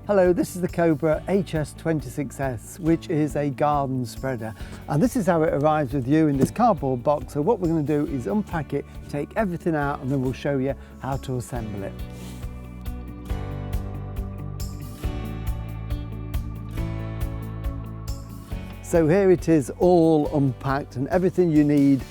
Hello, this is the Cobra hs26s, which is a garden spreader. And this is how it arrives with you in this cardboard box. So what we're going to do is unpack it, take everything out, and then we'll show you how to assemble it. So here it is all unpacked, and everything you need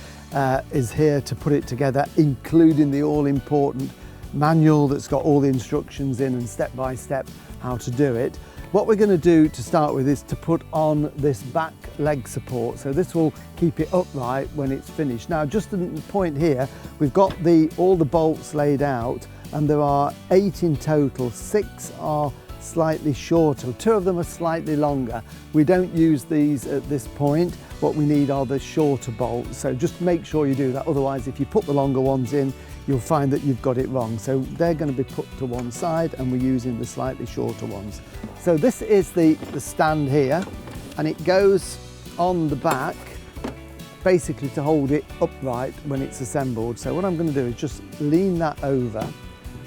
is here to put it together, including the all-important manual that's got all the instructions in and step-by-step how to do it. What we're going to do to start with is to put on this back leg support, so this will keep it upright when it's finished. Now, just at the point here, we've got all the bolts laid out, and there are 8 in total. 6 are slightly shorter, 2 of them are slightly longer. We don't use these at this point. What we need are the shorter bolts, so just make sure you do that. Otherwise, if you put the longer ones in, you'll find that you've got it wrong. So they're going to be put to one side, and we're using the slightly shorter ones. So this is the stand here, and it goes on the back basically to hold it upright when it's assembled. So what I'm going to do is just lean that over,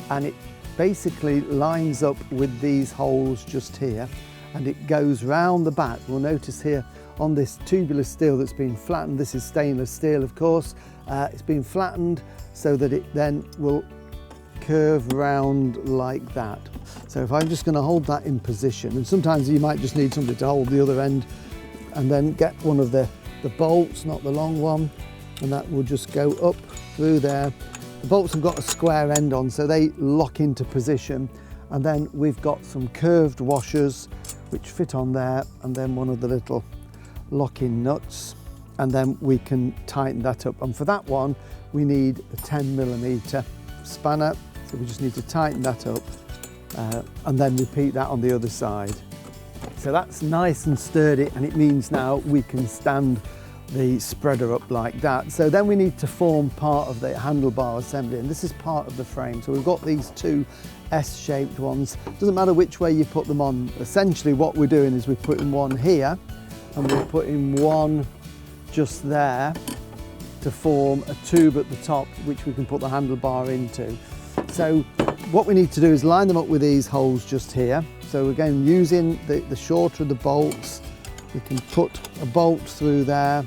and it basically lines up with these holes just here, and it goes round the back. We'll notice here on this tubular steel that's been flattened, this is stainless steel of course, it's been flattened so that it then will curve round like that. So if I'm just going to hold that in position, and sometimes you might just need somebody to hold the other end, and then get one of the bolts, not the long one, and that will just go up through there. The bolts have got a square end on, so they lock into position, and then we've got some curved washers which fit on there, and then one of the little lock-in nuts, and then we can tighten that up. And for that one we need a 10mm spanner, so we just need to tighten that up and then repeat that on the other side. So that's nice and sturdy, and it means now we can stand the spreader up like that. So then we need to form part of the handlebar assembly, and this is part of the frame. So we've got these 2 S-shaped ones. Doesn't matter which way you put them on. Essentially what we're doing is we're putting one here, and we're putting one just there to form a tube at the top which we can put the handlebar into. So what we need to do is line them up with these holes just here. So again, using the shorter of the bolts, we can put a bolt through there,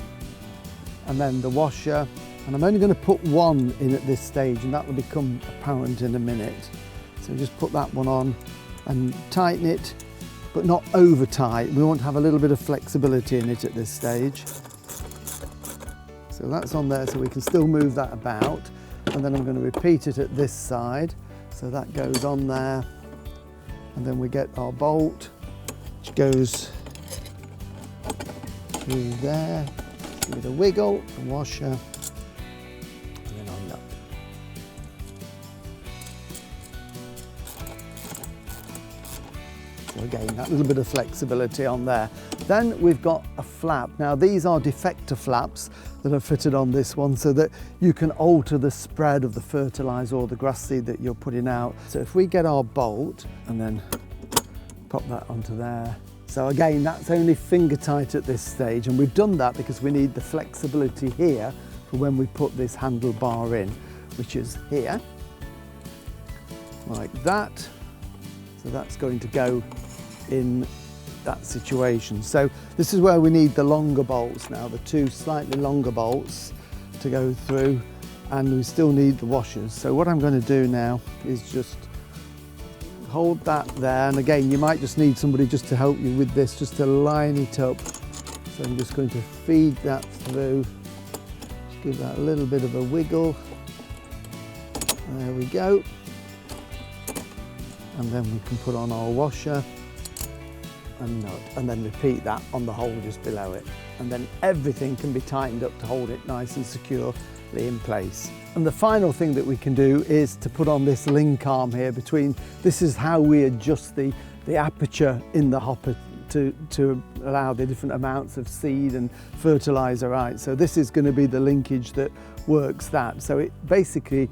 and then the washer, and I'm only going to put one in at this stage, and that will become apparent in a minute. So just put that one on and tighten it, but not over tight. We want to have a little bit of flexibility in it at this stage. So that's on there, so we can still move that about, and then I'm going to repeat it at this side. So that goes on there, and then we get our bolt which goes through there. Give it a wiggle, a washer, and then on that. So again, that little bit of flexibility on there. Then we've got a flap. Now these are defector flaps that are fitted on this one, so that you can alter the spread of the fertiliser or the grass seed that you're putting out. So if we get our bolt and then pop that onto there. So again, that's only finger tight at this stage, and we've done that because we need the flexibility here for when we put this handlebar in, which is here, like that. So that's going to go in that situation. So this is where we need the longer bolts now, the 2 slightly longer bolts to go through, and we still need the washers. So what I'm going to do now is just hold that there, and again you might just need somebody just to help you with this, just to line it up. So I'm just going to feed that through, just give that a little bit of a wiggle. There we go. And then we can put on our washer and nut, and then repeat that on the hole just below it, and then everything can be tightened up to hold it nice and securely in place. And the final thing that we can do is to put on this link arm here between. This is how we adjust the aperture in the hopper to allow the different amounts of seed and fertiliser, right? So this is going to be the linkage that works that. So it basically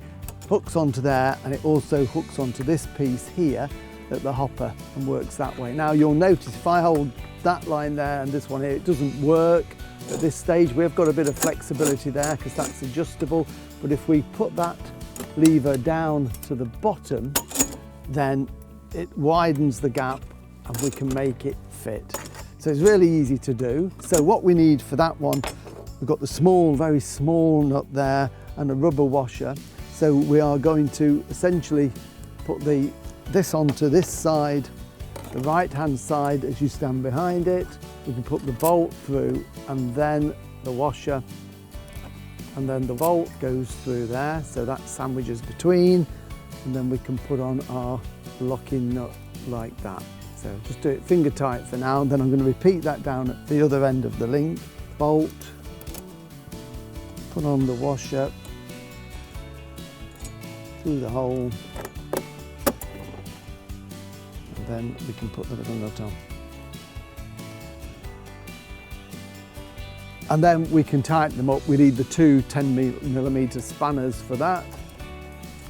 hooks onto there, and it also hooks onto this piece here at the hopper and works that way. Now you'll notice if I hold that line there and this one here, it doesn't work at this stage. We've got a bit of flexibility there because that's adjustable, but if we put that lever down to the bottom, then it widens the gap and we can make it fit. So it's really easy to do. So what we need for that one, we've got the small, very small nut there and a rubber washer. So we are going to essentially put this onto this side, the right hand side as you stand behind it. We can put the bolt through and then the washer, and then the bolt goes through there, so that sandwiches between, and then we can put on our locking nut like that. So just do it finger tight for now, and then I'm going to repeat that down at the other end of the link. Bolt, put on the washer, through the hole, and then we can put the little nut on. And then we can tighten them up. We need the two 10mm spanners for that.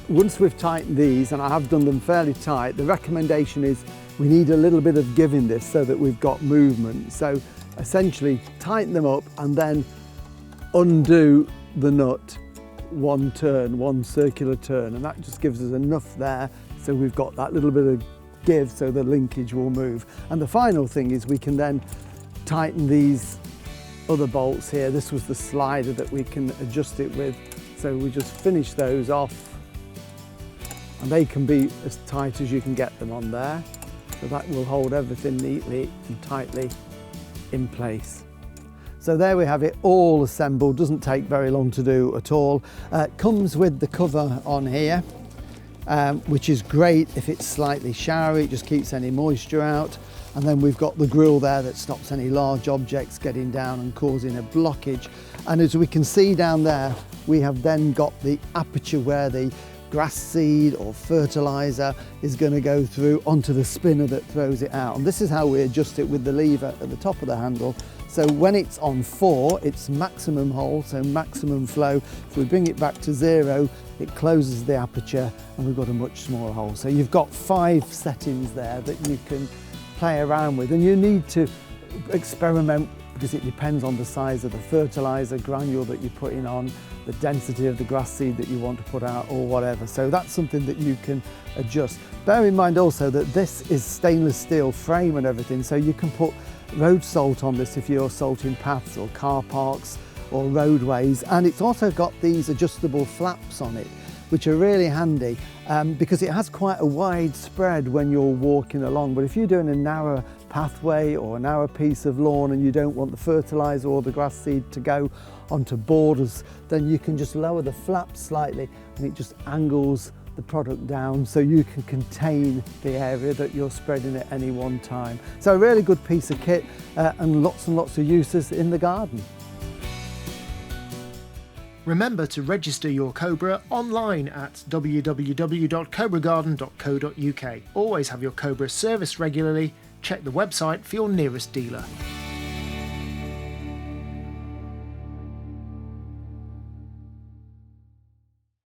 Once we've tightened these, and I have done them fairly tight, the recommendation is we need a little bit of give in this so that we've got movement. So essentially tighten them up and then undo the nut one turn, one circular turn, and that just gives us enough there so we've got that little bit of give so the linkage will move. And the final thing is we can then tighten these other bolts here. This was the slider that we can adjust it with, so we just finish those off and they can be as tight as you can get them on there. So that will hold everything neatly and tightly in place. So there we have it, all assembled. Doesn't take very long to do at all. Comes with the cover on here, which is great if it's slightly showery. It just keeps any moisture out. And then we've got the grille there that stops any large objects getting down and causing a blockage. And as we can see down there, we have then got the aperture where the grass seed or fertilizer is going to go through onto the spinner that throws it out. And this is how we adjust it with the lever at the top of the handle. So when it's on 4, it's maximum hole, so maximum flow. If we bring it back to 0, it closes the aperture and we've got a much smaller hole. So you've got 5 settings there that you can play around with, and you need to experiment because it depends on the size of the fertilizer granule that you're putting on, the density of the grass seed that you want to put out or whatever. So that's something that you can adjust. Bear in mind also that this is stainless steel frame and everything, so you can put road salt on this if you're salting paths or car parks or roadways. And it's also got these adjustable flaps on it, which are really handy because it has quite a wide spread when you're walking along. But if you're doing a narrow pathway or a narrow piece of lawn and you don't want the fertilizer or the grass seed to go onto borders, then you can just lower the flaps slightly and it just angles the product down so you can contain the area that you're spreading at any one time. So a really good piece of kit and lots of uses in the garden. Remember to register your Cobra online at www.cobragarden.co.uk. Always have your Cobra serviced regularly. Check the website for your nearest dealer.